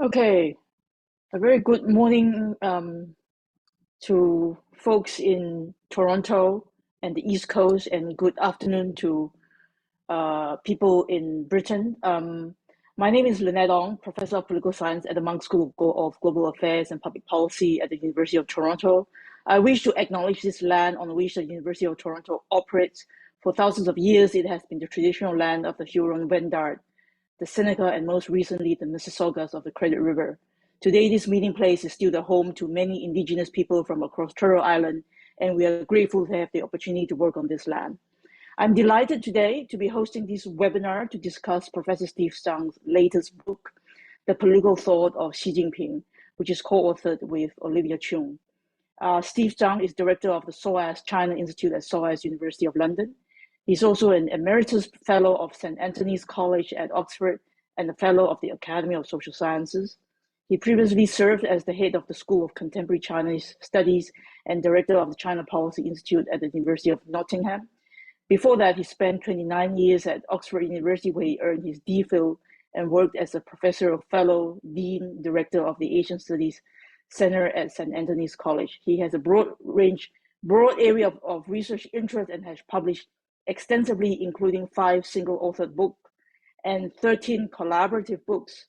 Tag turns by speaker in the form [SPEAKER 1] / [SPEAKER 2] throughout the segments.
[SPEAKER 1] Okay, a very good morning to folks in Toronto and the East Coast, and good afternoon to people in Britain. My name is Lynette Ong, Professor of Political Science at the Munk School of Global Affairs and Public Policy at the University of Toronto. I wish to acknowledge this land on which the University of Toronto operates. For thousands of years, it has been the traditional land of the Huron-Wendat, the Seneca, and most recently the Mississaugas of the Credit River. Today, this meeting place is still the home to many Indigenous people from across Turtle Island, and we are grateful to have the opportunity to work on this land. I'm delighted today to be hosting this webinar to discuss Professor Steve Zhang's latest book, The Political Thought of Xi Jinping, which is co-authored with Olivia Chung. Steve Zhang is director of the SOAS China Institute at SOAS University of London. He's also an emeritus fellow of St. Anthony's College at Oxford and a fellow of the Academy of Social Sciences. He previously served as the head of the School of Contemporary Chinese Studies and director of the China Policy Institute at the University of Nottingham. Before that, he spent 29 years at Oxford University, where he earned his DPhil and worked as a professor of fellow, dean, director of the Asian Studies Center at St. Anthony's College. He has a broad area of research interest and has published extensively, including 5 single-authored books and 13 collaborative books.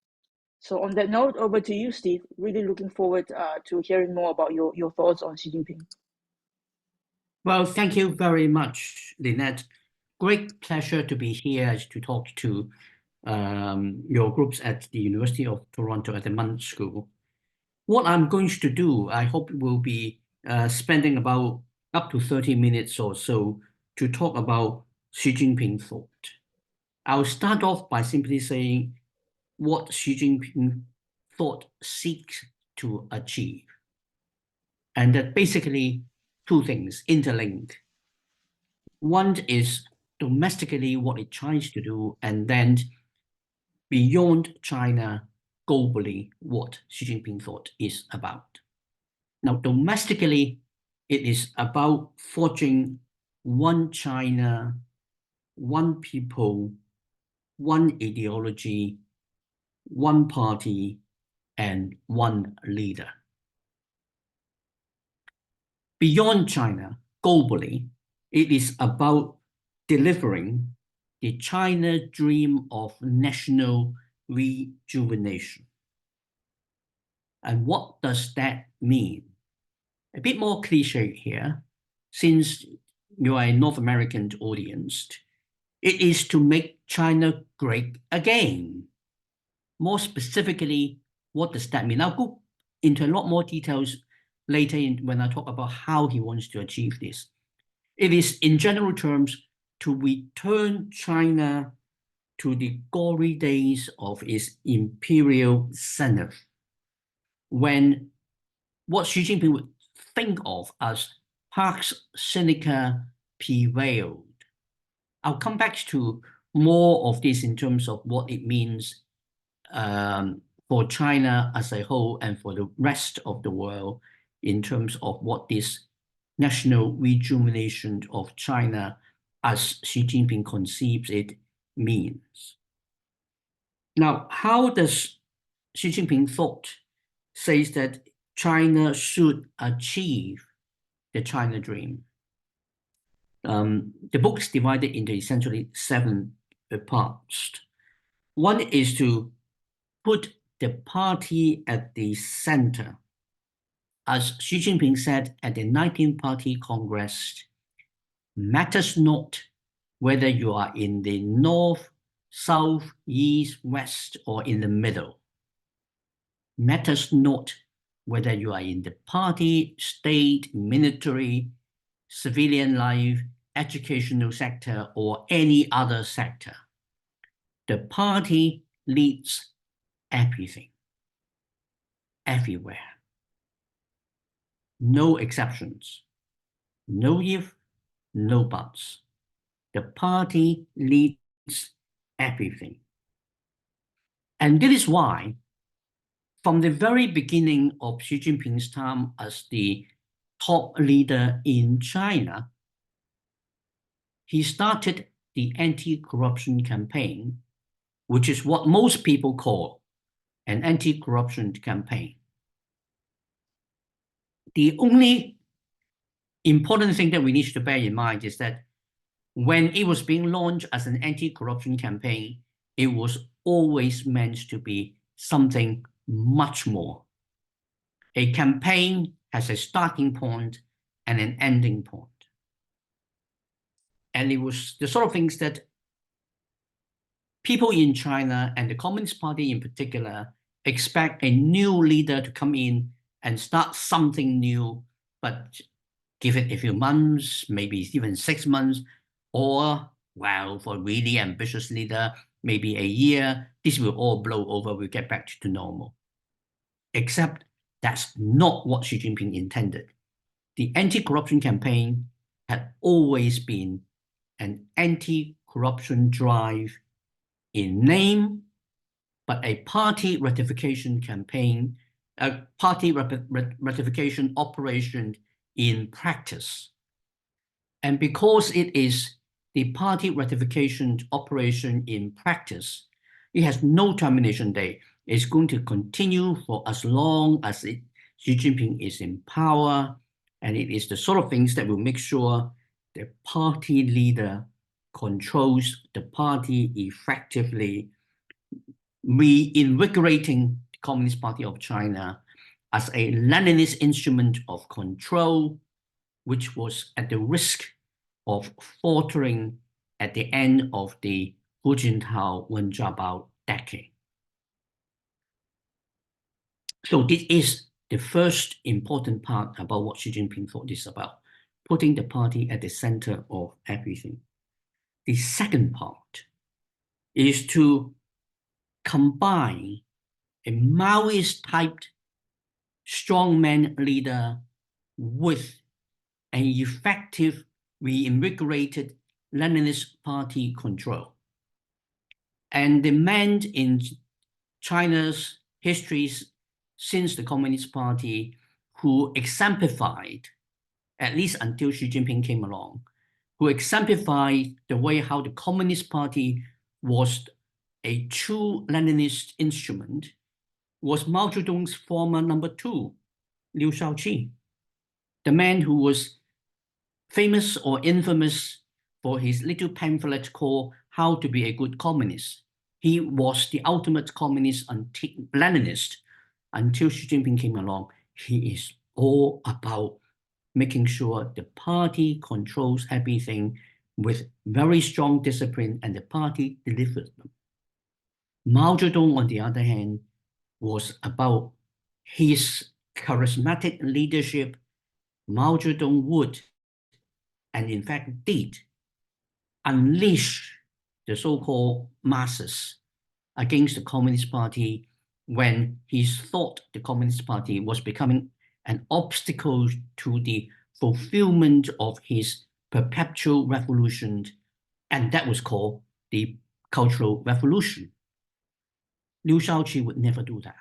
[SPEAKER 1] So on that note, over to you, Steve. Really looking forward to hearing more about your thoughts on Xi Jinping.
[SPEAKER 2] Well, thank you very much, Lynette. Great pleasure to be here to talk to your groups at the University of Toronto at the Munk School. What I'm going to do, I hope will be spending about up to 30 minutes or so to talk about Xi Jinping thought. I'll start off by simply saying what Xi Jinping thought seeks to achieve. And that basically 2 things interlinked. One is domestically what it tries to do, and then beyond China, globally, what Xi Jinping thought is about. Now, domestically, it is about forging one China, one people, one ideology, one party, and one leader. Beyond China, globally, it is about delivering the China dream of national rejuvenation. And what does that mean? A bit more cliche here, since you are a North American audience, it is to make China great again. More specifically, what does that mean? I'll go into a lot more details later when I talk about how he wants to achieve this. It is, in general terms, to return China to the glory days of its imperial zenith, when what Xi Jinping would think of as Pax Seneca prevailed. I'll come back to more of this in terms of what it means for China as a whole and for the rest of the world in terms of what this national rejuvenation of China as Xi Jinping conceives it means. Now, how does Xi Jinping thought says that China should achieve the China dream? The book is divided into essentially 7 parts. One is to put the party at the center. As Xi Jinping said at the 19th Party Congress, matters not whether you are in the north, south, east, west, or in the middle. Matters not whether you are in the party, state, military, civilian life, educational sector, or any other sector. The party leads everything, everywhere. No exceptions, no if, no buts. The party leads everything. And this is why, from the very beginning of Xi Jinping's time as the top leader in China, he started the anti-corruption campaign, which is what most people call an anti-corruption campaign. The only important thing that we need to bear in mind is that when it was being launched as an anti-corruption campaign, it was always meant to be something much more. A campaign has a starting point and an ending point. And it was the sort of things that people in China and the Communist Party in particular expect a new leader to come in and start something new, but give it a few months, maybe even 6 months, or, well, for a really ambitious leader, maybe a year, this will all blow over, we'll get back to normal. Except that's not what Xi Jinping intended. The anti-corruption campaign had always been an anti-corruption drive in name, but a party ratification campaign, a party ratification operation in practice. And because it is the party ratification operation in practice, it has no termination date. It's going to continue for as long as Xi Jinping is in power, and it is the sort of things that will make sure the party leader controls the party effectively, reinvigorating the Communist Party of China as a Leninist instrument of control, which was at the risk of faltering at the end of the Hu Jintao Wen Jiabao decade. So this is the first important part about what Xi Jinping thought is about, putting the party at the center of everything. The second part is to combine a Maoist-typed strongman leader with an effective, reinvigorated Leninist party control. And the man in China's histories since the Communist Party who exemplified, at least until Xi Jinping came along, who exemplified the way how the Communist Party was a true Leninist instrument, was Mao Zedong's former number 2, Liu Shaoqi, the man who was famous or infamous for his little pamphlet called How to Be a Good Communist. He was the ultimate communist Leninist until Xi Jinping came along. He is all about making sure the party controls everything with very strong discipline, and the party delivers them. Mao Zedong, on the other hand, was about his charismatic leadership. Mao Zedong would, and in fact did, unleash the so-called masses against the Communist Party when he thought the Communist Party was becoming an obstacle to the fulfillment of his perpetual revolution, and that was called the Cultural Revolution. Liu Shaoqi would never do that.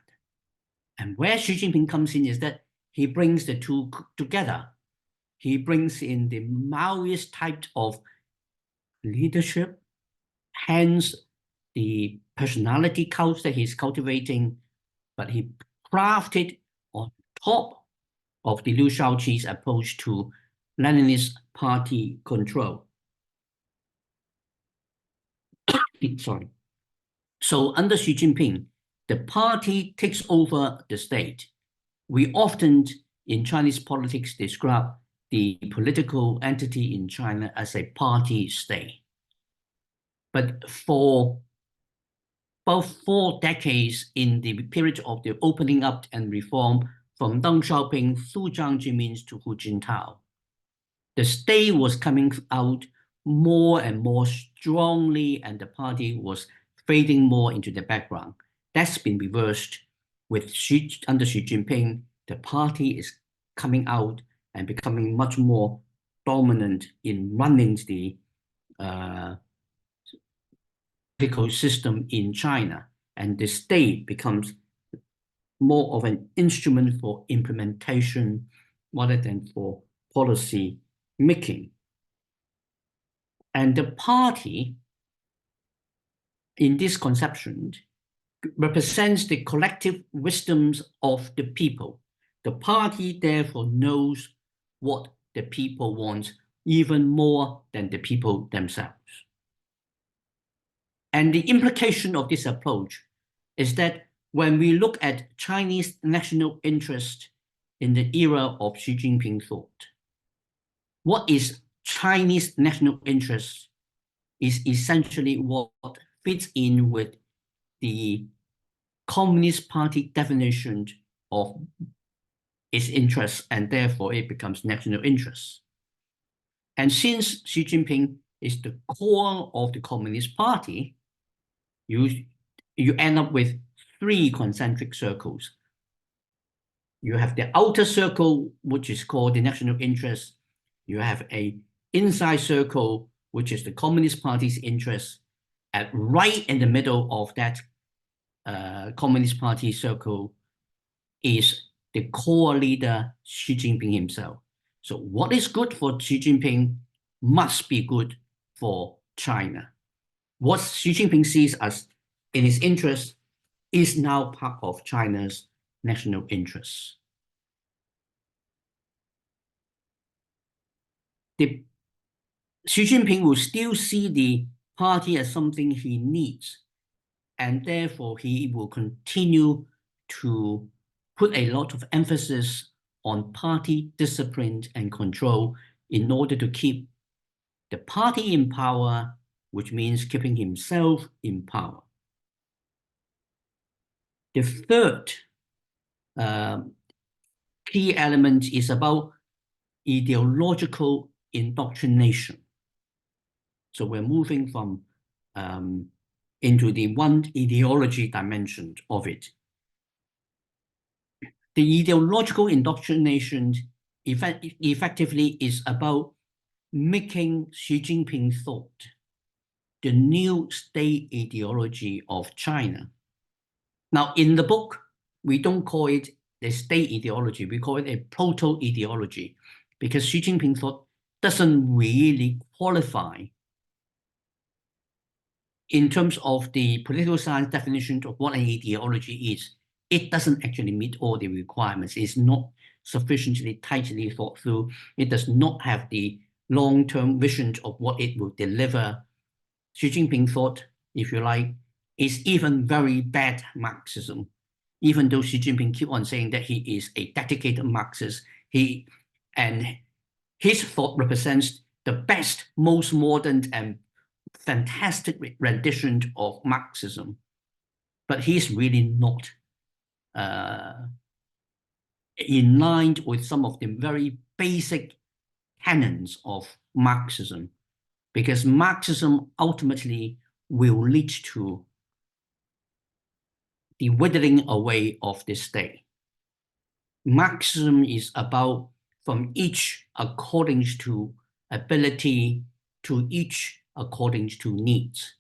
[SPEAKER 2] And where Xi Jinping comes in is that he brings the two together. He brings in the Maoist type of leadership, hence the personality cult that he's cultivating, but he crafted on top of the Liu Shaoqi's approach to Leninist party control. Sorry. So under Xi Jinping, the party takes over the state. We often in Chinese politics describe the political entity in China as a party state. But for about 4 decades in the period of the opening up and reform from Deng Xiaoping through Jiang Zemin to Hu Jintao, the state was coming out more and more strongly, and the party was fading more into the background. That's been reversed with under Xi Jinping. The party is coming out and becoming much more dominant in running the political system in China, and the state becomes more of an instrument for implementation rather than for policy making. And the party, in this conception, represents the collective wisdoms of the people. The party therefore knows what the people want even more than the people themselves. And the implication of this approach is that when we look at Chinese national interest in the era of Xi Jinping thought, what is Chinese national interest is essentially what fits in with the Communist Party definition of its interests, and therefore it becomes national interest. And since Xi Jinping is the core of the Communist Party, you end up with three concentric circles. You have the outer circle, which is called the national interest. You have a inside circle, which is the Communist Party's interest. And right in the middle of that Communist Party circle is the core leader, Xi Jinping himself. So what is good for Xi Jinping must be good for China. What Xi Jinping sees as in his interest is now part of China's national interests. Xi Jinping will still see the party as something he needs, and therefore he will continue to put a lot of emphasis on party discipline and control in order to keep the party in power, which means keeping himself in power. The third key element is about ideological indoctrination. So we're moving from into the one ideology dimension of it. The ideological indoctrination effectively is about making Xi Jinping thought the new state ideology of China. Now, in the book, we don't call it the state ideology, we call it a proto-ideology, because Xi Jinping thought doesn't really qualify in terms of the political science definition of what an ideology is. It doesn't actually meet all the requirements. It's not sufficiently tightly thought through. It does not have the long-term vision of what it will deliver. Xi Jinping thought, if you like, is even very bad Marxism. Even though Xi Jinping keep on saying that he is a dedicated Marxist, and his thought represents the best, most modern and fantastic rendition of Marxism, but he's really not in line with some of the very basic canons of Marxism, because Marxism ultimately will lead to the withering away of the state. Marxism is about from each according to ability to each according to needs.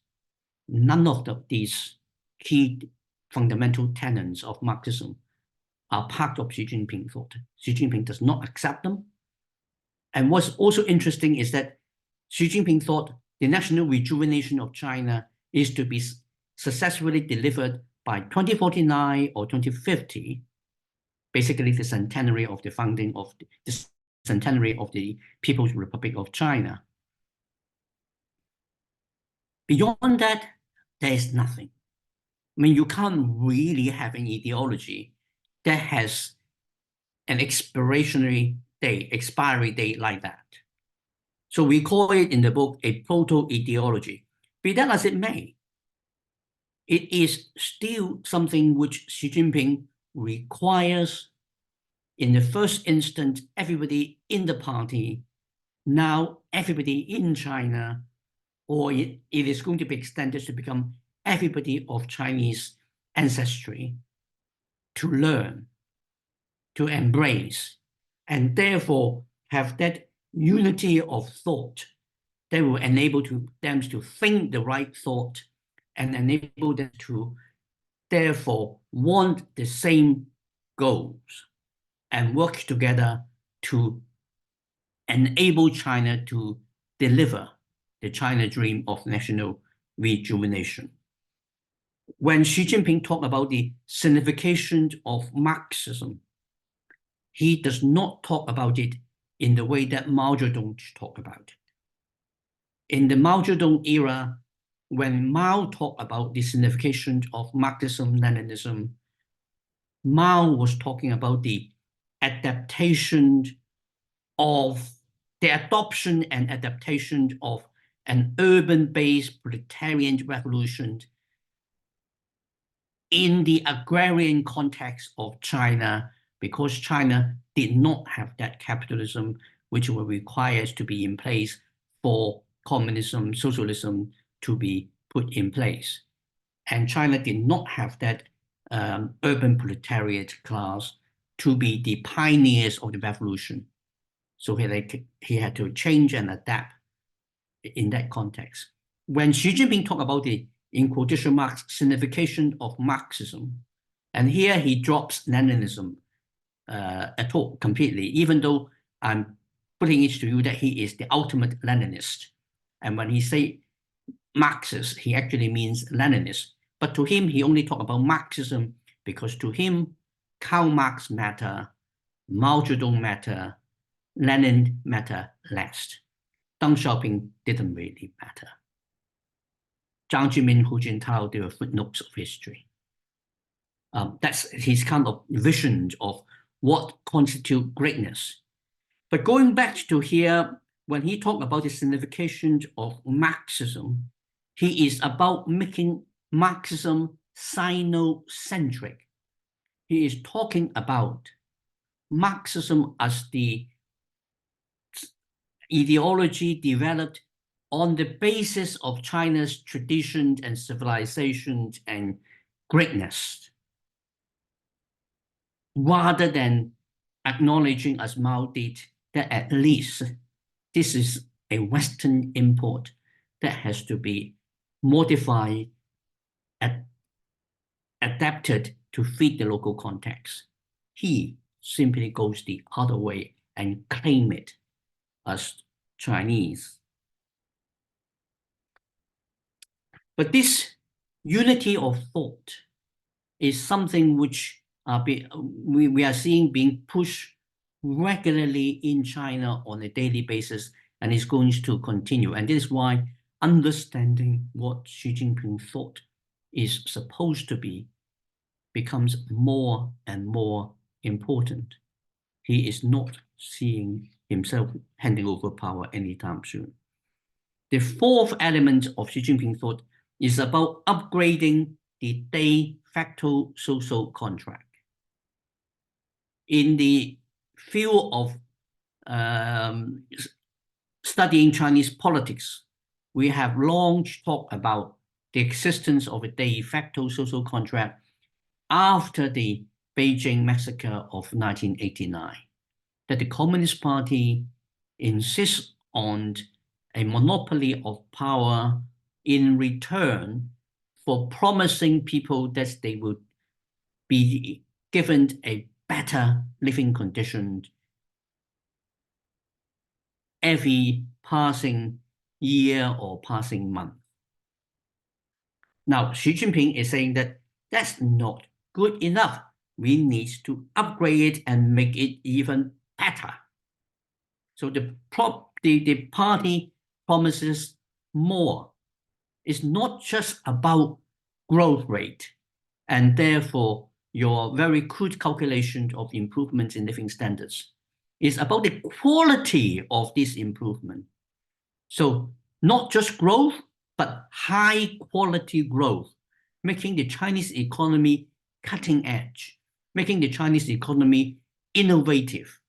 [SPEAKER 2] None of these key fundamental tenets of Marxism are part of Xi Jinping thought. Xi Jinping does not accept them. And what's also interesting is that Xi Jinping thought the national rejuvenation of China is to be successfully delivered by 2049 or 2050, basically the centenary of the founding of the centenary of the People's Republic of China. Beyond that, there is nothing. I mean, you can't really have an ideology that has an expiry date like that. So we call it in the book a proto-ideology. Be that as it may, it is still something which Xi Jinping requires in the first instance, everybody in the party, now everybody in China, or it is going to be extended to become everybody of Chinese ancestry, to learn, to embrace, and therefore have that unity of thought that will enable them to think the right thought and enable them to therefore want the same goals and work together to enable China to deliver the China dream of national rejuvenation. when Xi Jinping talked about the signification of Marxism, he does not talk about it in the way that Mao Zedong talked about it. In the Mao Zedong era, when Mao talked about the signification of Marxism-Leninism, Mao was talking about the adaptation of the adoption and adaptation of an urban-based proletarian revolution in the agrarian context of China, because China did not have that capitalism which were required to be in place for communism, socialism to be put in place. And China did not have that urban proletariat class to be the pioneers of the revolution. So he had to change and adapt in that context. When Xi Jinping talked about the, in quotation marks, signification of Marxism, and here he drops Leninism at all completely, even though I'm putting it to you that he is the ultimate Leninist. And when he say Marxist, he actually means Leninist. But to him, he only talked about Marxism because to him, Karl Marx matter, Mao Zedong matter, Lenin matter less. Deng Xiaoping didn't really matter. Jiang Zemin, Hu Jintao, they were footnotes of history. That's his kind of vision of what constitutes greatness. But going back to here, when he talked about the signification of Marxism, he is about making Marxism Sino-centric. He is talking about Marxism as the ideology developed on the basis of China's tradition and civilization and greatness, rather than acknowledging, as Mao did, that at least this is a Western import that has to be modified, adapted to fit the local context. He simply goes the other way and claim it as Chinese. But this unity of thought is something which we are seeing being pushed regularly in China on a daily basis, and is going to continue. And this is why understanding what Xi Jinping thought is supposed to be becomes more and more important. He is not seeing himself handing over power anytime soon. The fourth element of Xi Jinping thought is about upgrading the de facto social contract. In the field of studying Chinese politics, we have long talked about the existence of a de facto social contract after the Beijing massacre of 1989, that the Communist Party insists on a monopoly of power in return for promising people that they would be given a better living condition every passing year or passing month. Now, Xi Jinping is saying that that's not good enough. We need to upgrade it and make it even better. So the party promises more. It's not just about growth rate and therefore your very crude calculation of improvements in living standards. It's about the quality of this improvement. So not just growth, but high quality growth, making the Chinese economy cutting edge, making the Chinese economy innovative,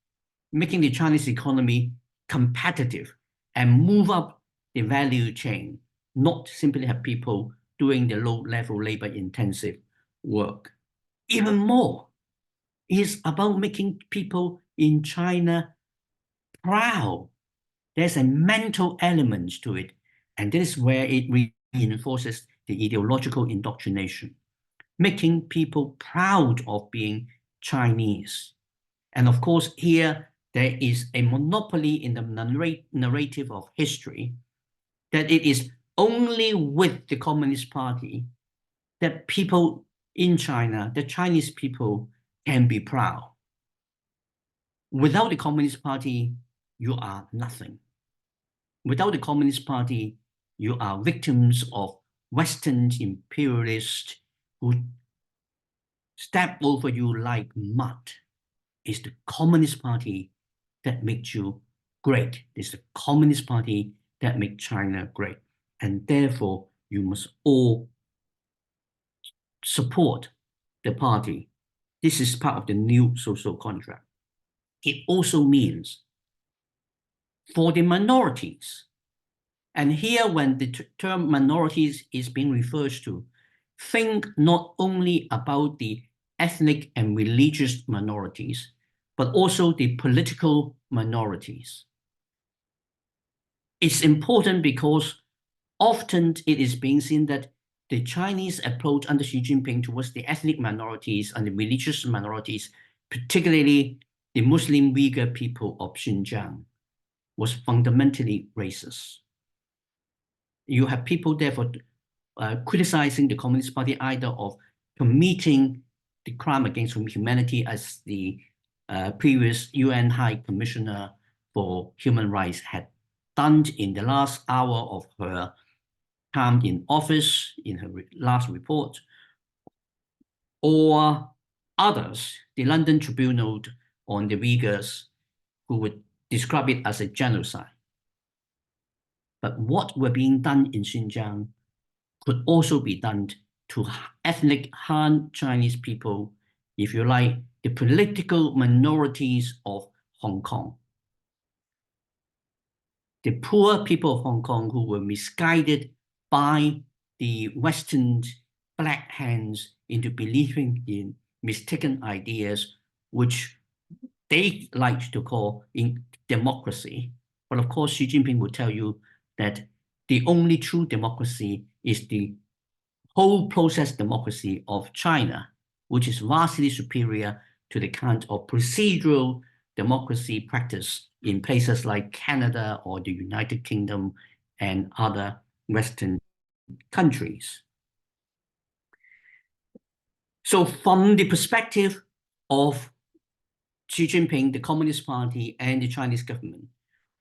[SPEAKER 2] making the Chinese economy competitive, and move up the value chain, not simply have people doing the low-level labor-intensive work. Even more, it's about making people in China proud. There's a mental element to it, and this is where it reinforces the ideological indoctrination, making people proud of being Chinese. And of course, here there is a monopoly in the narrative of history that it is only with the Communist Party that people in China, the Chinese people, can be proud. Without the Communist Party, you are nothing. Without the Communist Party, you are victims of Western imperialists who step over you like mud. It's the Communist Party that makes you great. It's the Communist Party that makes China great. And therefore, you must all support the party. This is part of the new social contract. It also means for the minorities, and here when the term minorities is being referred to, think not only about the ethnic and religious minorities, but also the political minorities. It's important because often it is being seen that the Chinese approach under Xi Jinping towards the ethnic minorities and the religious minorities, particularly the Muslim Uyghur people of Xinjiang, was fundamentally racist. You have people therefore criticizing the Communist Party either of committing the crime against humanity as the previous UN High Commissioner for Human Rights had done in the last hour of her time in office in her last report, or others, the London Tribunal on the Uyghurs, who would describe it as a genocide. But what were being done in Xinjiang could also be done to ethnic Han Chinese people, if you like, the political minorities of Hong Kong. The poor people of Hong Kong who were misguided by the Western black hands into believing in mistaken ideas, which they like to call in democracy. But of course, Xi Jinping will tell you that the only true democracy is the whole process democracy of China, which is vastly superior to the kind of procedural democracy practice in places like Canada or the United Kingdom and other Western countries. So from the perspective of Xi Jinping, the Communist Party, and the Chinese government,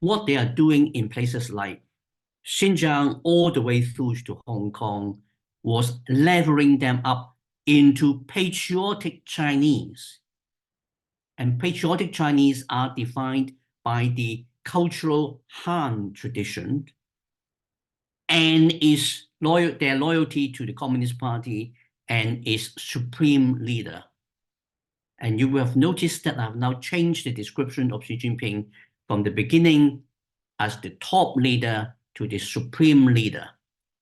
[SPEAKER 2] what they are doing in places like Xinjiang all the way through to Hong Kong was leveling them up into patriotic Chinese. And patriotic Chinese are defined by the cultural Han tradition and their loyalty to the Communist Party and its supreme leader. And you will have noticed that I've now changed the description of Xi Jinping from the beginning as the top leader to the supreme leader,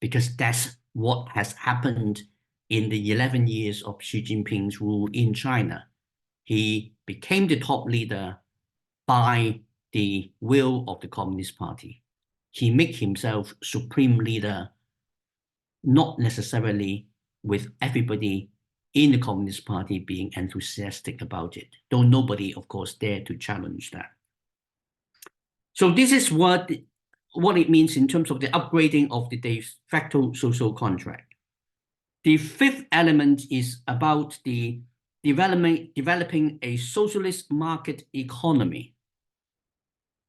[SPEAKER 2] because that's what has happened in the 11 years of Xi Jinping's rule in China. He became the top leader by the will of the Communist Party. He made himself supreme leader, not necessarily with everybody in the Communist Party being enthusiastic about it, though nobody, of course, dared to challenge that. So this is what it means in terms of the upgrading of the de facto social contract. The fifth element is about the developing a socialist market economy.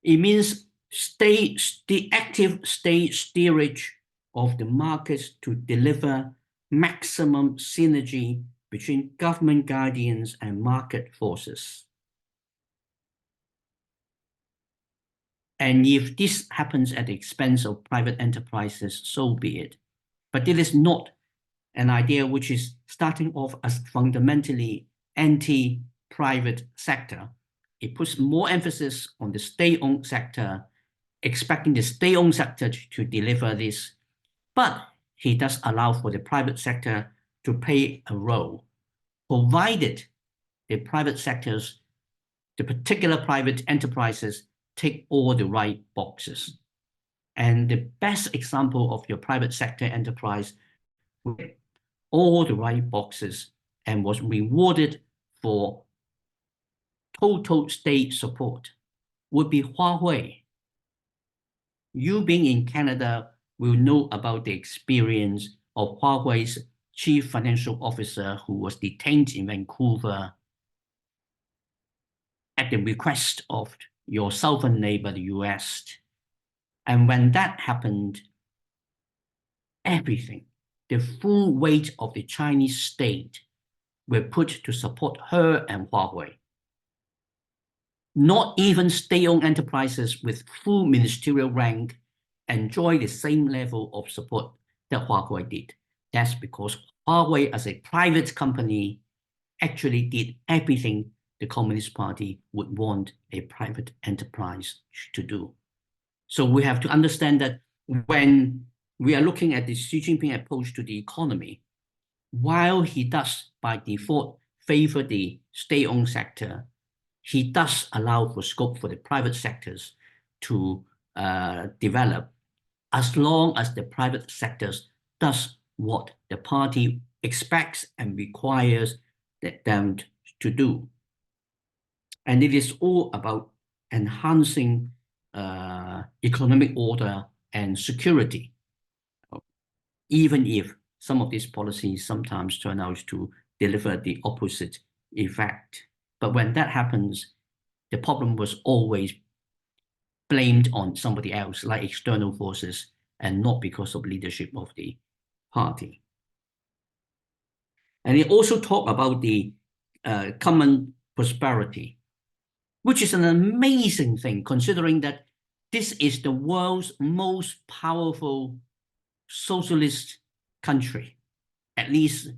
[SPEAKER 2] It means the active state steerage of the markets to deliver maximum synergy between government guardians and market forces. And if this happens at the expense of private enterprises, so be it. But it is not an idea which is starting off as fundamentally anti-private sector. It puts more emphasis on the state-owned sector, expecting the state-owned sector to deliver this. But he does allow for the private sector to play a role, provided the private sectors, the particular private enterprises, take all the right boxes. And the best example of your private sector enterprise with all the right boxes and was rewarded for total state support would be Huawei. You being in Canada will know about the experience of Huawei's chief financial officer who was detained in Vancouver at the request of your southern neighbor, the US. And when that happened, everything, the full weight of the Chinese state were put to support her and Huawei. Not even state-owned enterprises with full ministerial rank enjoy the same level of support that Huawei did. That's because Huawei, as a private company, actually did everything the Communist Party would want a private enterprise to do. So we have to understand that when we are looking at the Xi Jinping approach to the economy, while he does by default favor the state-owned sector, he does allow for scope for the private sectors to develop, as long as the private sectors does what the party expects and requires them to do. And it is all about enhancing economic order and security, even if some of these policies sometimes turn out to deliver the opposite effect. But when that happens, the problem was always blamed on somebody else, like external forces, and not because of leadership of the party. And he also talked about the common prosperity, which is an amazing thing, considering that this is the world's most powerful socialist country, at least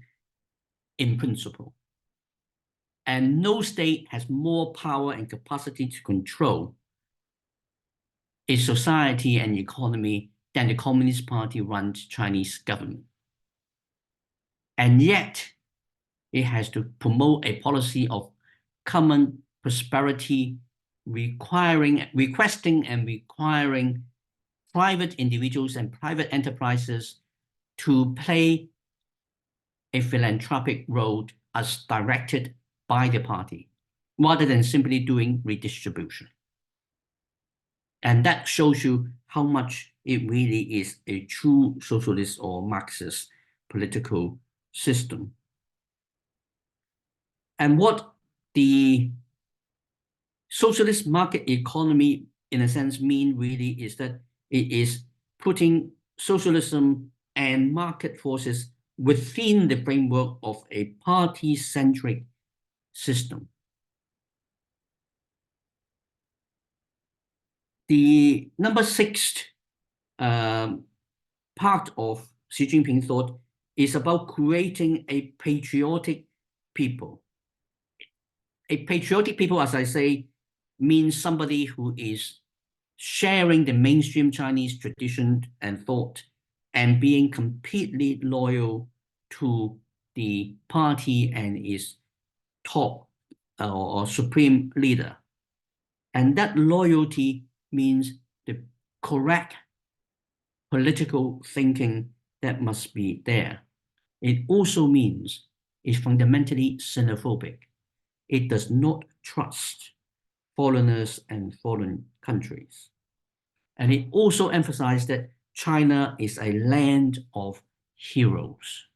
[SPEAKER 2] in principle. And no state has more power and capacity to control its society and economy than the Communist Party run Chinese government. And yet, it has to promote a policy of common prosperity, requesting and requiring private individuals and private enterprises to play a philanthropic role as directed by the party, rather than simply doing redistribution. And that shows you how much it really is a true socialist or Marxist political system. And what the socialist market economy, in a sense, mean really is that it is putting socialism and market forces within the framework of a party-centric system. The number 6 part of Xi Jinping thought is about creating a patriotic people. A patriotic people, as I say, means somebody who is sharing the mainstream Chinese tradition and thought and being completely loyal to the party and its top or supreme leader. And that loyalty means the correct political thinking that must be there. It also means it's fundamentally xenophobic. It does not trust foreigners and foreign countries. And it also emphasized that China is a land of heroes.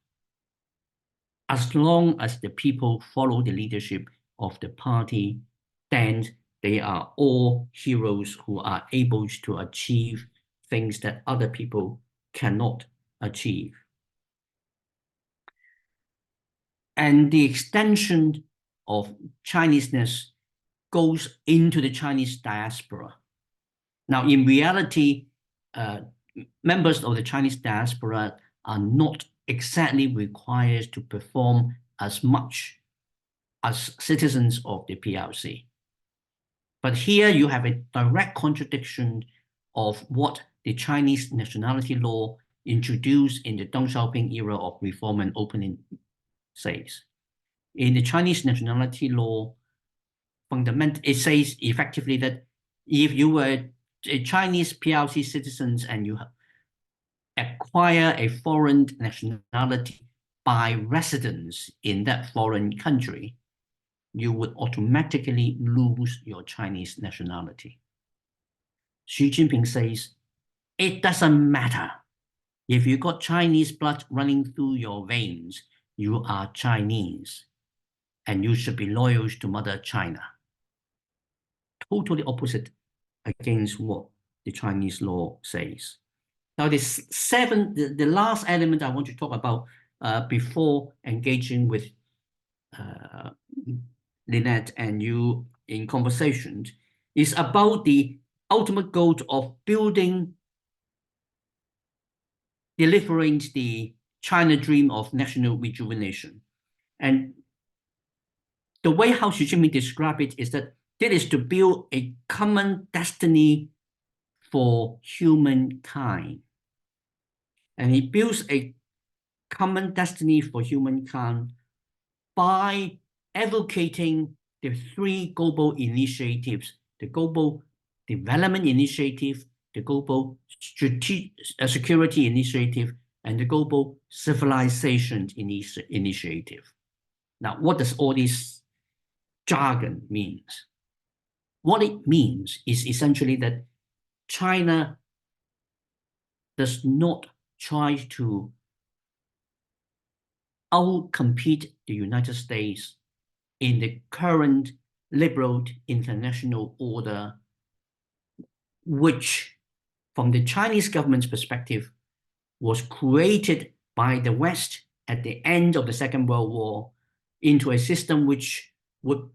[SPEAKER 2] As long as the people follow the leadership of the party, then they are all heroes who are able to achieve things that other people cannot achieve. And the extension of Chineseness goes into the Chinese diaspora. Now, in reality, members of the Chinese diaspora are not exactly required to perform as much as citizens of the PRC. But here you have a direct contradiction of what the Chinese nationality law introduced in the Deng Xiaoping era of reform and opening says. In the Chinese nationality law, it says effectively that if you were a Chinese PRC citizen and you acquire a foreign nationality by residence in that foreign country, you would automatically lose your Chinese nationality. Xi Jinping says, it doesn't matter If you got Chinese blood running through your veins, you are Chinese, and you should be loyal to Mother China. Totally opposite against what the Chinese law says. Now, the last element I want to talk about before engaging with Lynette and you in conversations is about the ultimate goal of delivering the China dream of national rejuvenation. And the way how Xi Jinping described it is that it is to build a common destiny for humankind. And he builds a common destiny for humankind by advocating the three global initiatives: the Global Development Initiative, the Global Security Initiative, and the Global Civilization Initiative. Now, what does all this jargon mean? What it means is essentially that China does not try to outcompete the United States in the current liberal international order, which, from the Chinese government's perspective, was created by the West at the end of the Second World War into a system which would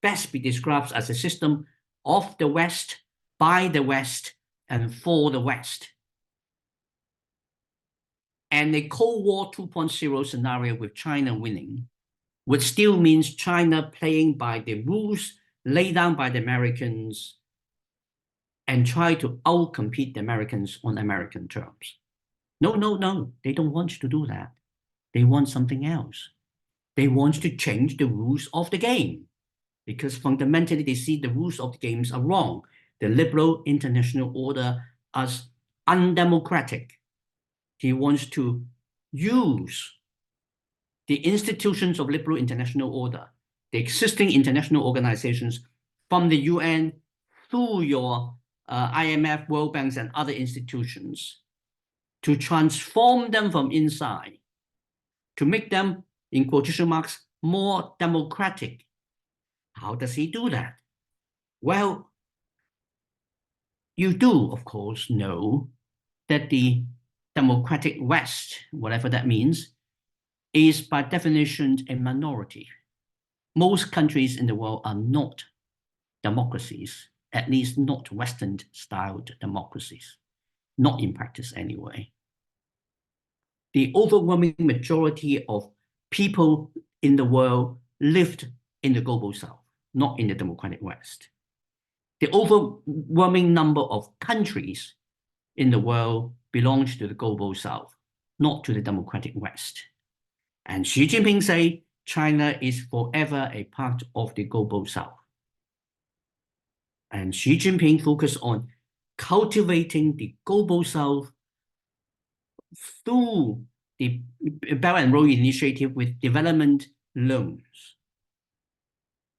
[SPEAKER 2] best be described as a system of the West, by the West, and for the West. And a Cold War 2.0 scenario with China winning, which still means China playing by the rules laid down by the Americans and try to outcompete the Americans on American terms. No, they don't want to do that. They want something else. They want to change the rules of the game because fundamentally they see the rules of the games are wrong. The liberal international order as undemocratic. He wants to use the institutions of liberal international order, the existing international organizations from the UN through your IMF, World Banks, and other institutions to transform them from inside, to make them, in quotation marks, more democratic. How does he do that? Well, you do, of course, know that the democratic West, whatever that means, is by definition a minority. Most countries in the world are not democracies, at least not Western-styled democracies, not in practice anyway. The overwhelming majority of people in the world lived in the global South, not in the democratic West. The overwhelming number of countries in the world belongs to the global South, not to the democratic West. And Xi Jinping say China is forever a part of the global South. And Xi Jinping focused on cultivating the global South through the Belt and Road Initiative with development loans,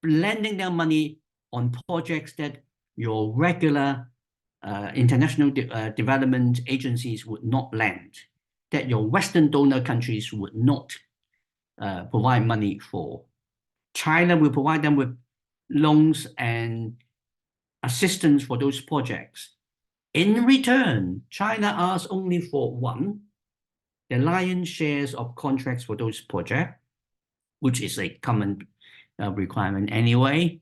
[SPEAKER 2] lending their money on projects that your regular international development agencies would not lend, that your Western donor countries would not provide money for. China will provide them with loans and assistance for those projects. In return, China asks only for one, the lion's shares of contracts for those projects, which is a common requirement anyway.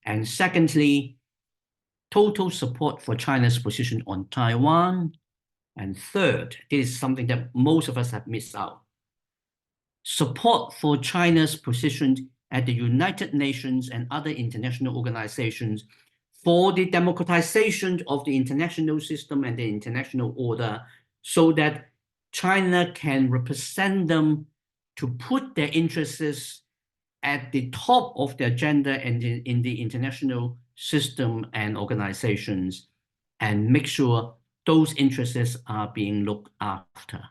[SPEAKER 2] And secondly, total support for China's position on Taiwan. And third, this is something that most of us have missed out, support for China's position at the United Nations and other international organizations for the democratization of the international system and the international order, so that China can represent them to put their interests at the top of the agenda and in the international system and organizations, and make sure those interests are being looked after.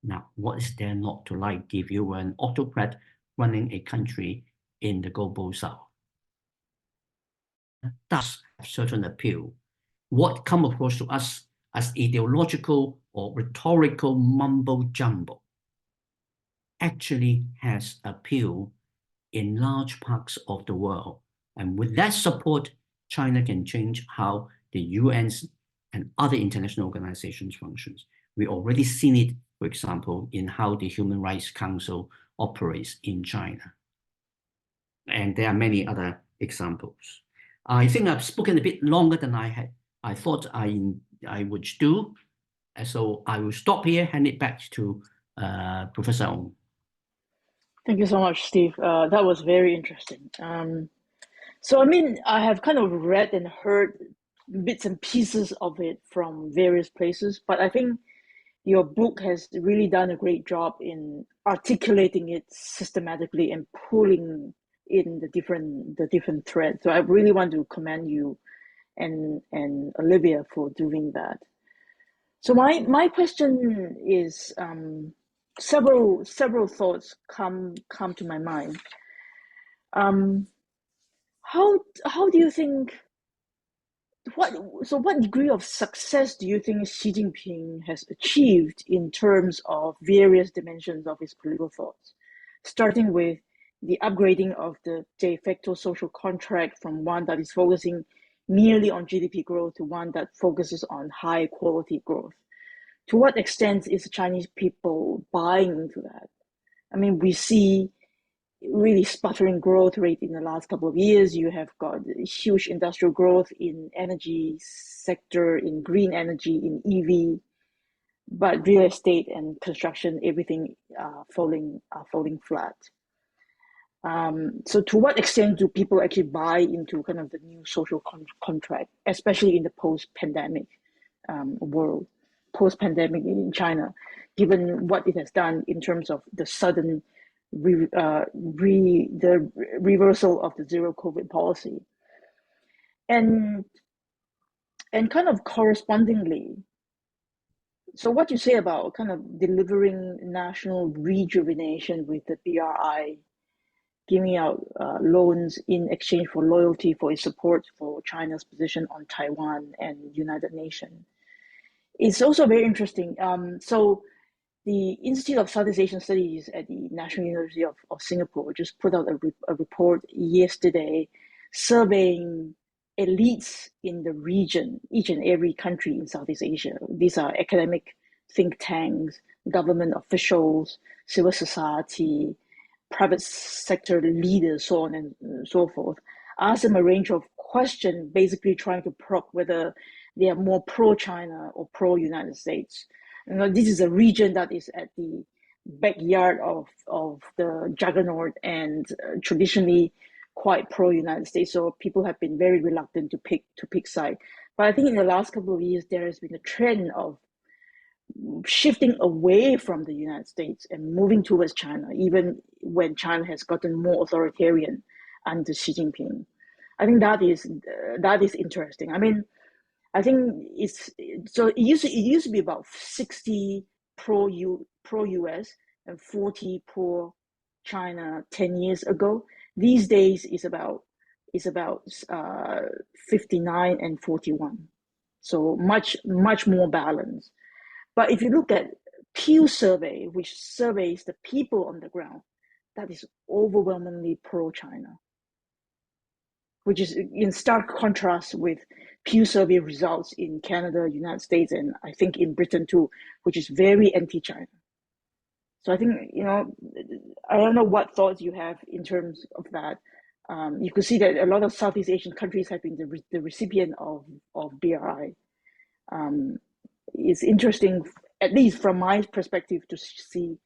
[SPEAKER 2] Now, what is there not to like if you were an autocrat running a country in the global South? Does have certain appeal. What comes across to us as ideological or rhetorical mumbo jumbo actually has appeal in large parts of the world. And with that support, China can change how the UN's and other international organizations functions. We already seen it, for example, in how the Human Rights Council operates in China. And there are many other examples. I think I've spoken a bit longer than I thought I would do. So I will stop here, hand it back to Professor Ong.
[SPEAKER 1] Thank you so much, Steve. That was very interesting. So, I mean, I have kind of read and heard bits and pieces of it from various places, but I think your book has really done a great job in articulating it systematically and pulling in the different threads. So I really want to commend you and Olivia for doing that. So my question is, several thoughts come to my mind. How do you think, what degree of success do you think Xi Jinping has achieved in terms of various dimensions of his political thoughts, starting with the upgrading of the de facto social contract from one that is focusing merely on GDP growth to one that focuses on high quality growth? To what extent is the Chinese people buying into that? I mean, we see really sputtering growth rate in the last couple of years. You have got huge industrial growth in energy sector, in green energy, in EV, but real estate and construction, everything falling flat. So to what extent do people actually buy into kind of the new social contract, especially in the post-pandemic world, post-pandemic in China, given what it has done in terms of the sudden the reversal of the zero COVID policy, and kind of correspondingly, so what you say about kind of delivering national rejuvenation with the BRI, giving out loans in exchange for loyalty for its support for China's position on Taiwan and United Nations, it's also very interesting. So the Institute of Southeast Asian Studies at the National University of Singapore just put out a report yesterday surveying elites in the region, each and every country in Southeast Asia. These are academic think tanks, government officials, civil society, private sector leaders, so on and so forth. Ask them a range of questions, basically trying to probe whether they are more pro-China or pro-United States. You know, this is a region that is at the backyard of the juggernaut and traditionally quite pro-United States. So people have been very reluctant to pick side. But I think in the last couple of years, there has been a trend of shifting away from the United States and moving towards China, even when China has gotten more authoritarian under Xi Jinping. I think that is interesting. I mean, I think it used to be about 60 pro US and 40 pro China 10 years ago. These days is about 59 and 41. So much more balanced. But if you look at Pew survey, which surveys the people on the ground, that is overwhelmingly pro-China, which is in stark contrast with Pew survey results in Canada, United States, and I think in Britain too, which is very anti-China. So I think, you know, I don't know what thoughts you have in terms of that. You could see that a lot of Southeast Asian countries have been the recipient of BRI. It's interesting, at least from my perspective, to see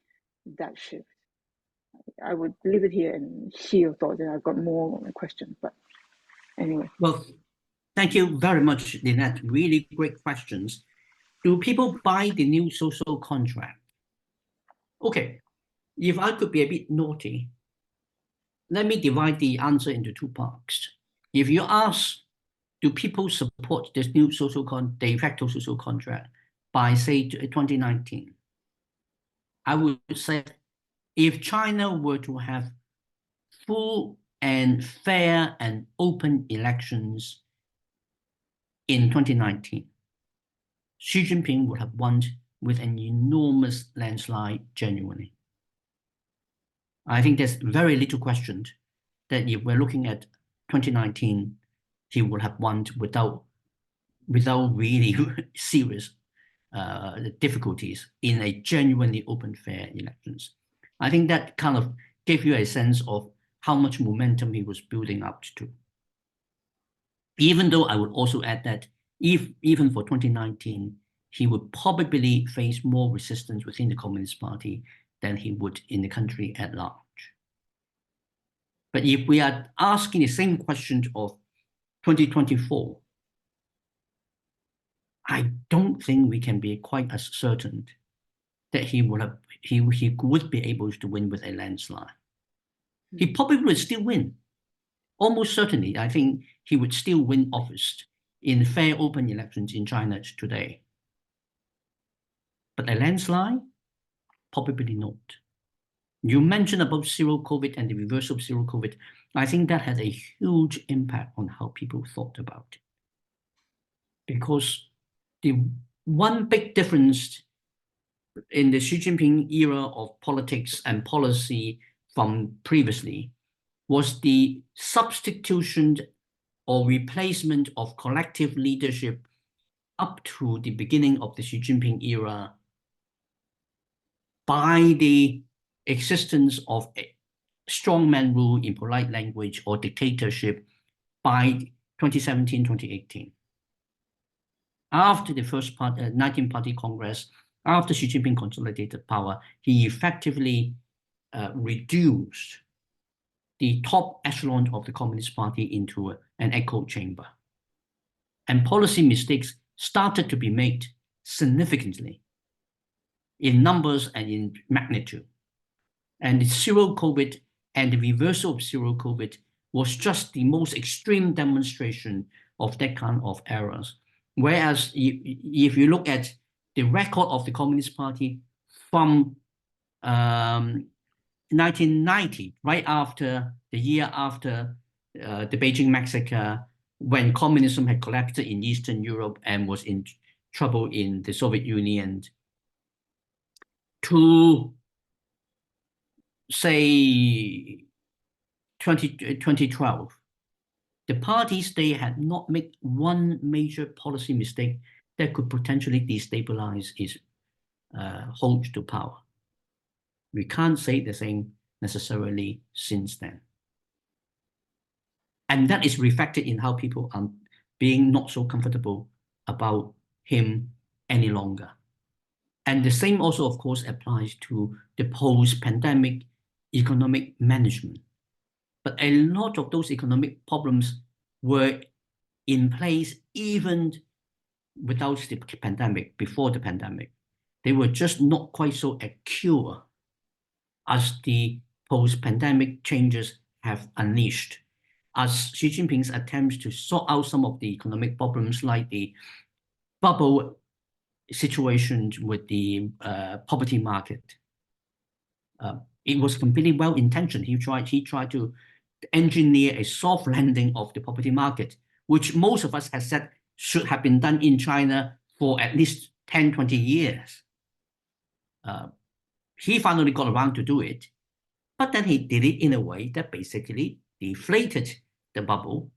[SPEAKER 1] that shift. I would leave it here and hear your thoughts, and I've got more questions, but anyway.
[SPEAKER 2] Well, thank you very much, Lynette. Really great questions. Do people buy the new social contract? Okay, if I could be a bit naughty, let me divide the answer into two parts. If you ask, do people support this new de facto social contract by, say, 2019? I would say if China were to have full and fair and open elections in 2019, Xi Jinping would have won with an enormous landslide genuinely. I think there's very little question that if we're looking at 2019, he would have won without really serious difficulties in a genuinely open, fair elections. I think that kind of gave you a sense of how much momentum he was building up to. Even though I would also add that even for 2019, he would probably face more resistance within the Communist Party than he would in the country at large. But if we are asking the same question of 2024, I don't think we can be quite as certain that he would be able to win with a landslide. He probably would still win. Almost certainly, I think he would still win office in fair open elections in China today. But a landslide? Probably not. You mentioned about zero COVID and the reversal of zero COVID. I think that had a huge impact on how people thought about it. Because the one big difference in the Xi Jinping era of politics and policy from previously was the substitution or replacement of collective leadership up to the beginning of the Xi Jinping era by the existence of a strongman rule in polite language or dictatorship by 2017, 2018. After the first 19-party Congress, after Xi Jinping consolidated power, he effectively reduced the top echelon of the Communist Party into an echo chamber. And policy mistakes started to be made significantly in numbers and in magnitude. And the zero COVID and the reversal of zero COVID was just the most extreme demonstration of that kind of errors. Whereas if you look at the record of the Communist Party from 1990, right after the year after the Beijing massacre, when communism had collapsed in Eastern Europe and was in trouble in the Soviet Union, to say 2012, the parties, they had not made one major policy mistake that could potentially destabilize its hold to power. We can't say the same necessarily since then. And that is reflected in how people are being not so comfortable about him any longer. And the same also, of course, applies to the post-pandemic economic management. But a lot of those economic problems were in place even without the pandemic, before the pandemic. They were just not quite so acute as the post-pandemic changes have unleashed, as Xi Jinping's attempts to sort out some of the economic problems like the bubble situation with the property market. It was completely well-intentioned. He tried to engineer a soft landing of the property market, which most of us have said should have been done in China for at least 10, 20 years. He finally got around to do it, but then he did it in a way that basically deflated the bubble,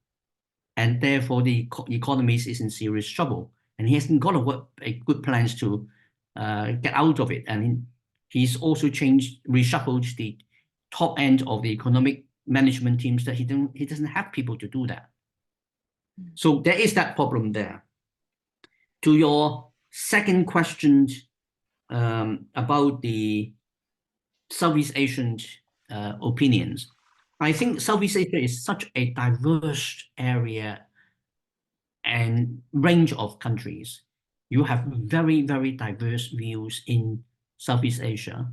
[SPEAKER 2] and therefore the economy is in serious trouble. And he hasn't got a good plans to get out of it. And he's also reshuffled the top end of the economic management teams that he doesn't have people to do that. So there is that problem there. To your second question about the Southeast Asian opinions, I think Southeast Asia is such a diverse area and range of countries. You have very, very diverse views in Southeast Asia,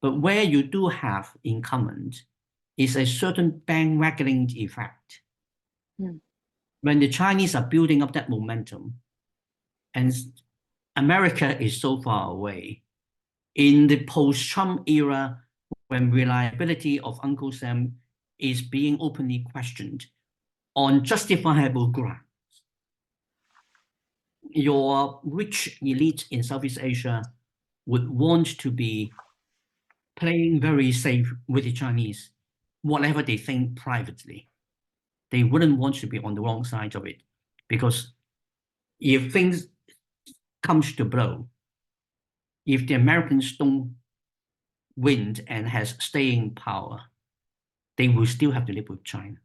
[SPEAKER 2] but where you do have in common is a certain bandwagoning effect. When the Chinese are building up that momentum, and America is so far away, in the post-Trump era, when reliability of Uncle Sam is being openly questioned on justifiable grounds, your rich elite in Southeast Asia would want to be playing very safe with the Chinese, whatever they think privately. They wouldn't want to be on the wrong side of it, because if things comes to blow, if the Americans don't win and has staying power, they will still have to live with China.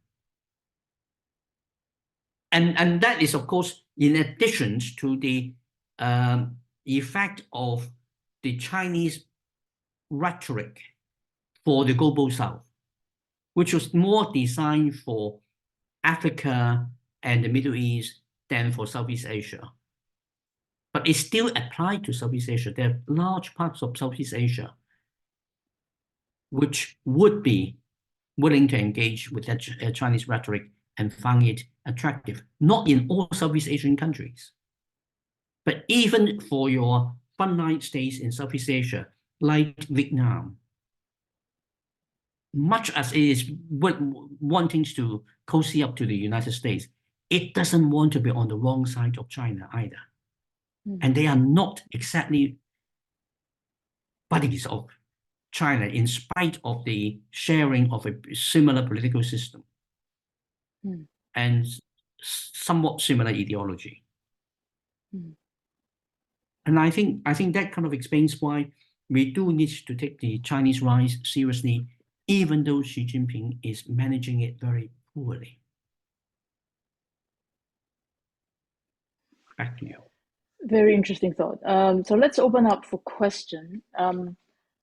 [SPEAKER 2] And that is, of course, in addition to the effect of the Chinese rhetoric for the global South, which was more designed for Africa and the Middle East than for Southeast Asia. But it still applied to Southeast Asia. There are large parts of Southeast Asia which would be willing to engage with that Chinese rhetoric and find it attractive. Not in all Southeast Asian countries, but even for your frontline states in Southeast Asia, like Vietnam, much as it is wanting to cozy up to the United States, it doesn't want to be on the wrong side of China either. And they are not exactly buddies of China, in spite of the sharing of a similar political system and somewhat similar ideology. And I think that kind of explains why we do need to take the Chinese rise seriously, even though Xi Jinping is managing it very poorly. Back to you.
[SPEAKER 1] Very interesting thought. So let's open up for question.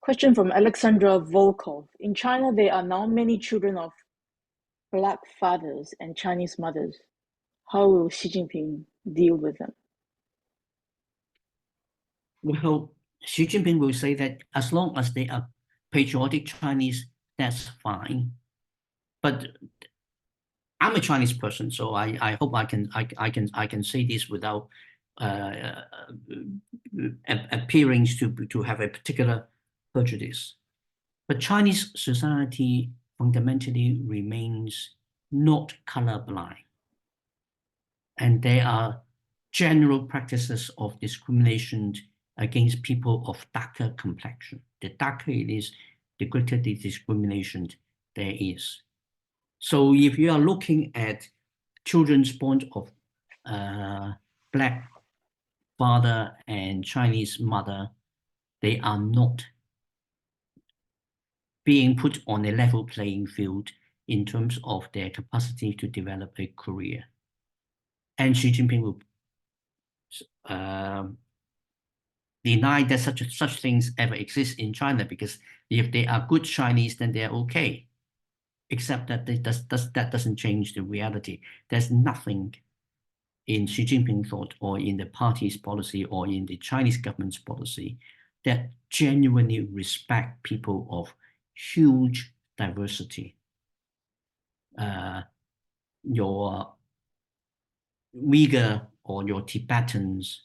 [SPEAKER 1] Question from Alexandra Volkov. In China, there are now many children of Black fathers and Chinese mothers. How will Xi Jinping deal with them?
[SPEAKER 2] Well, Xi Jinping will say that as long as they are patriotic Chinese, that's fine. But I'm a Chinese person, so I hope I can say this without appearing to have a particular prejudice. But Chinese society fundamentally remains not colorblind, and there are general practices of discrimination against people of darker complexion. The darker it is, the greater the discrimination there is. So if you are looking at children born of Black father and Chinese mother, they are not being put on a level playing field in terms of their capacity to develop a career. And Xi Jinping will deny that such things ever exist in China, because if they are good Chinese, then they're okay. Except that that doesn't change the reality. There's nothing in Xi Jinping thought, or in the party's policy, or in the Chinese government's policy, that genuinely respect people of huge diversity. Your Uyghur or your Tibetans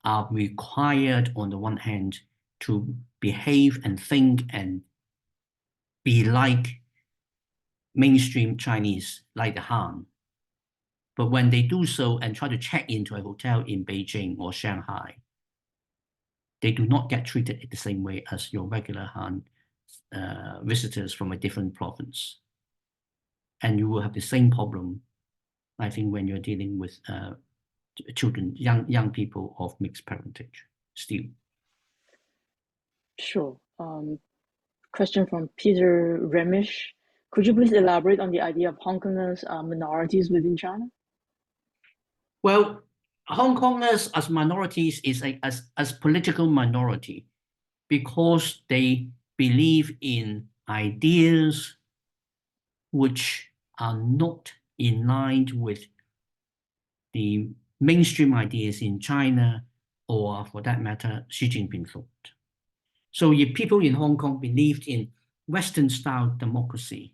[SPEAKER 2] are required, on the one hand, to behave and think and be like mainstream Chinese, like the Han. But when they do so and try to check into a hotel in Beijing or Shanghai, they do not get treated the same way as your regular Han visitors from a different province. And you will have the same problem, I think, when you're dealing with children, young people of mixed parentage still.
[SPEAKER 1] Sure. Question from Peter Remish. Could you please elaborate on the idea of Hong Kongers minorities within China?
[SPEAKER 2] Well, Hong Kongers as minorities is as political minority because they believe in ideas which are not in line with the mainstream ideas in China, or for that matter, Xi Jinping thought. So if people in Hong Kong believed in Western-style democracy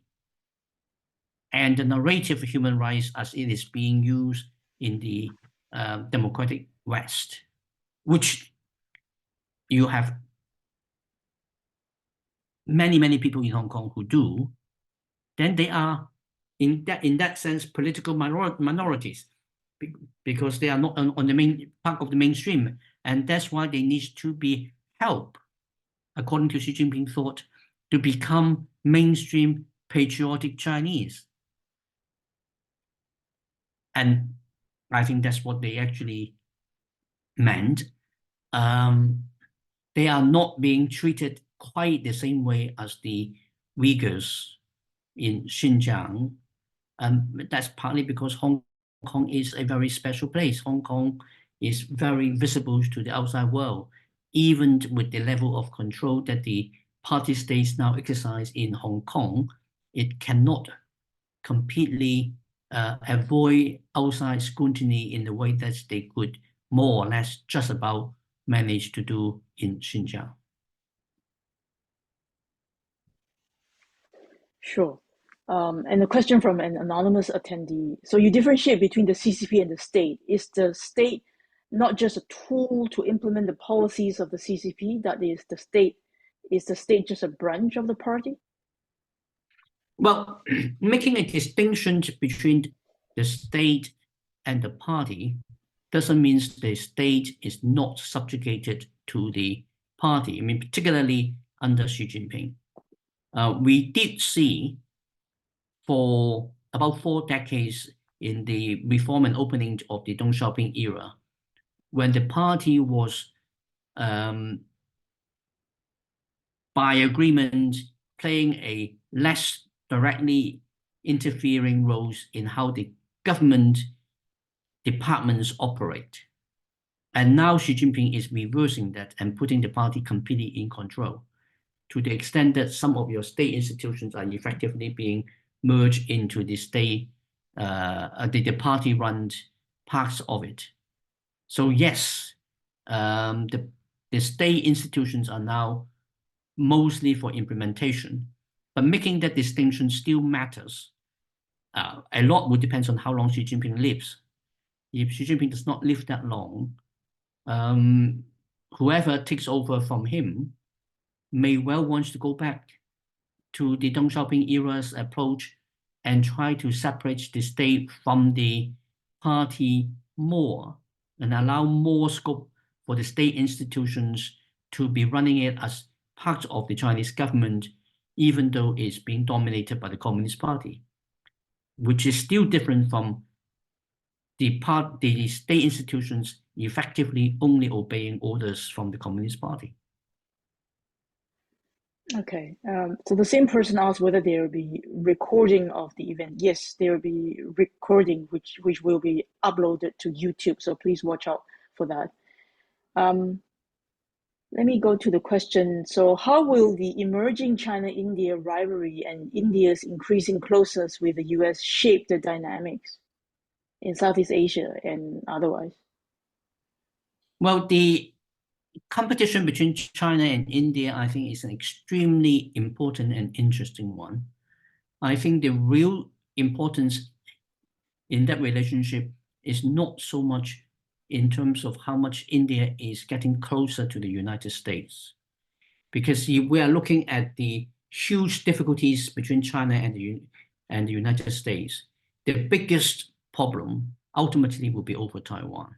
[SPEAKER 2] and the narrative of human rights as it is being used in the democratic West, which you have many people in Hong Kong who do, then they are in that sense political minorities, because they are not on the main part of the mainstream, and that's why they need to be help, according to Xi Jinping thought, to become mainstream patriotic Chinese. And I think that's what they actually meant. They are not being treated quite the same way as the Uyghurs in Xinjiang. That's partly because Hong Kong is a very special place. Hong Kong is very visible to the outside world, even with the level of control that the party states now exercise in Hong Kong. It cannot completely avoid outside scrutiny in the way that they could more or less just about manage to do in Xinjiang.
[SPEAKER 1] Sure. And a question from an anonymous attendee. So you differentiate between the CCP and the state. Is the state not just a tool to implement the policies of the CCP? That is the state just a branch of the party?
[SPEAKER 2] Well, making a distinction between the state and the party doesn't mean the state is not subjugated to the party. I mean, particularly under Xi Jinping. We did see for about 4 decades in the reform and opening of the Deng Xiaoping era, when the party was, by agreement, playing a less directly interfering roles in how the government departments operate. And now Xi Jinping is reversing that and putting the party completely in control, to the extent that some of your state institutions are effectively being merged into the state, the party-run parts of it. So yes, the state institutions are now mostly for implementation, but making that distinction still matters. A lot would depend on how long Xi Jinping lives. If Xi Jinping does not live that long, whoever takes over from him may well want to go back to the Deng Xiaoping era's approach and try to separate the state from the party more and allow more scope for the state institutions to be running it as part of the Chinese government, even though it's being dominated by the Communist Party, which is still different from the state institutions effectively only obeying orders from the Communist Party.
[SPEAKER 1] Okay, so the same person asked whether there will be recording of the event. Yes, there will be recording, which will be uploaded to YouTube. So please watch out for that. Let me go to the question. So how will the emerging China-India rivalry and India's increasing closeness with the US shape the dynamics in Southeast Asia and otherwise?
[SPEAKER 2] Well, the competition between China and India, I think, is an extremely important and interesting one. I think the real importance in that relationship is not so much in terms of how much India is getting closer to the United States, because we are looking at the huge difficulties between China and the United States. The biggest problem ultimately will be over Taiwan.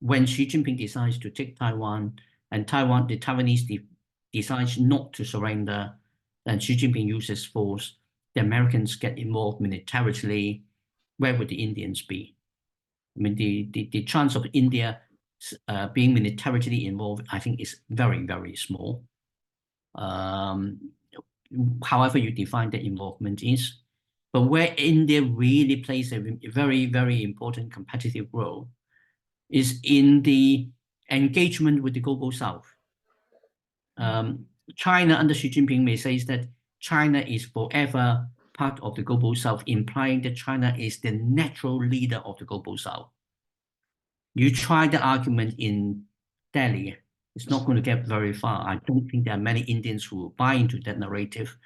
[SPEAKER 2] When Xi Jinping decides to take Taiwan and the Taiwanese decides not to surrender, and Xi Jinping uses force, the Americans get involved militarily, where would the Indians be? I mean, the chance of India being militarily involved, I think, is very, very small. However you define the involvement is. But where India really plays a very, very important competitive role is in the engagement with the Global South. China under Xi Jinping may say that China is forever part of the Global South, implying that China is the natural leader of the Global South. You try the argument in Delhi, it's not going to get very far. I don't think there are many Indians who will buy into that narrative.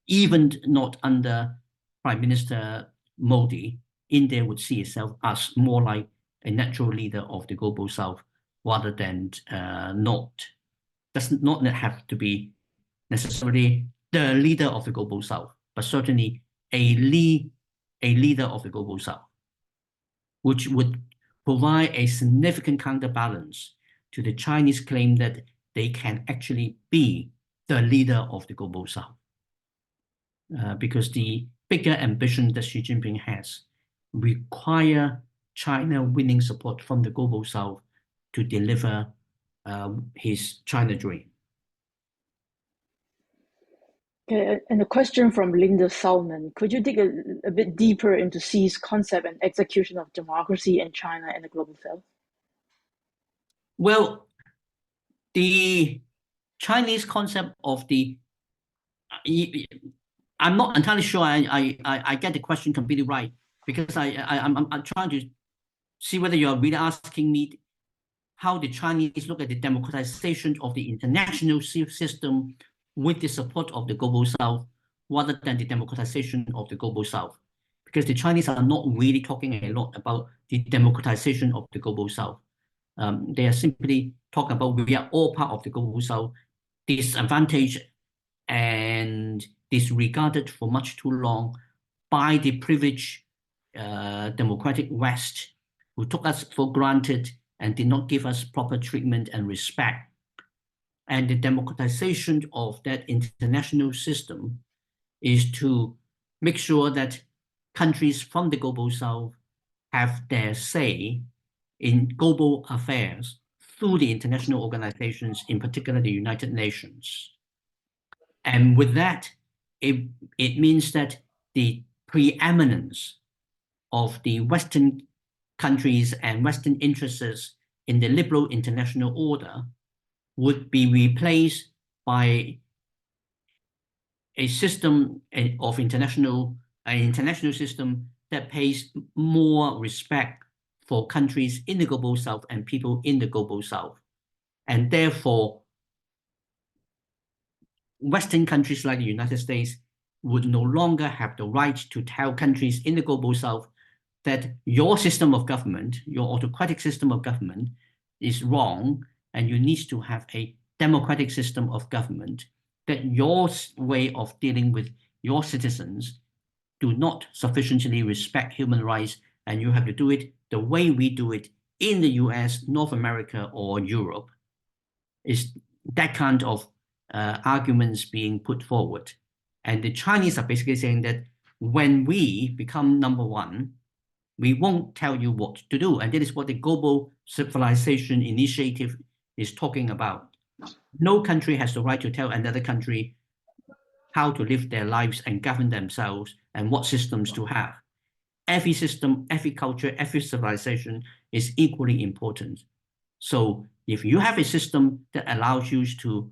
[SPEAKER 2] Even not under Prime Minister Modi, India would see itself as more like a natural leader of the Global South rather than does not have to be necessarily the leader of the Global South, but certainly a leader of the Global South, which would provide a significant counterbalance to the Chinese claim that they can actually be the leader of the global south. Because the bigger ambition that Xi Jinping has require China winning support from the global south to deliver his China dream.
[SPEAKER 1] Okay, and a question from Linda Salman. Could you dig a bit deeper into Xi's concept and execution of democracy in China and the global south?
[SPEAKER 2] Well, the Chinese concept of the I'm not entirely sure I get the question completely right, because I'm trying to see whether you're really asking me how the Chinese look at the democratization of the international system with the support of the global south, rather than the democratization of the global south. Because the Chinese are not really talking a lot about the democratization of the global south. They are simply talking about we are all part of the global south, disadvantaged and disregarded for much too long by the privileged democratic West, who took us for granted and did not give us proper treatment and respect. And the democratization of that international system is to make sure that countries from the global south have their say in global affairs through the international organizations, in particular the United Nations. And with that, it means that the preeminence of the Western countries and Western interests in the liberal international order would be replaced by a system of international system that pays more respect for countries in the global south and people in the global south. And therefore, Western countries like the United States would no longer have the right to tell countries in the global south that your system of government, your autocratic system of government, is wrong, and you need to have a democratic system of government, that your way of dealing with your citizens do not sufficiently respect human rights, and you have to do it the way we do it in the US, North America, or Europe. Is that kind of arguments being put forward. And the Chinese are basically saying that when we become number one, we won't tell you what to do. And that is what the Global Civilization Initiative is talking about. No country has the right to tell another country how to live their lives and govern themselves and what systems to have. Every system, every culture, every civilization is equally important. So if you have a system that allows you to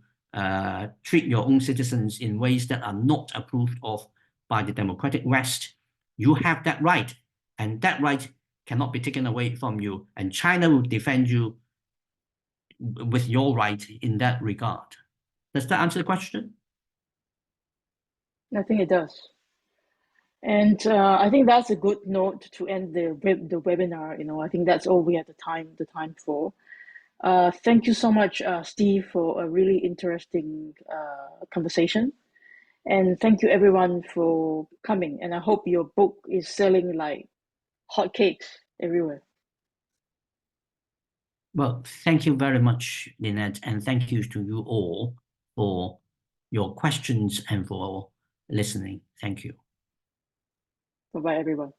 [SPEAKER 2] treat your own citizens in ways that are not approved of by the democratic West, you have that right. And that right cannot be taken away from you. And China will defend you with your right in that regard. Does that answer the question?
[SPEAKER 1] I think it does. And I think that's a good note to end the webinar. I think that's all we have the time for. Thank you so much, Steve, for a really interesting conversation. And thank you everyone for coming. And I hope your book is selling like hotcakes everywhere.
[SPEAKER 2] Well, thank you very much, Lynette, and thank you to you all for your questions and for listening. Thank you.
[SPEAKER 1] Bye-bye, everyone.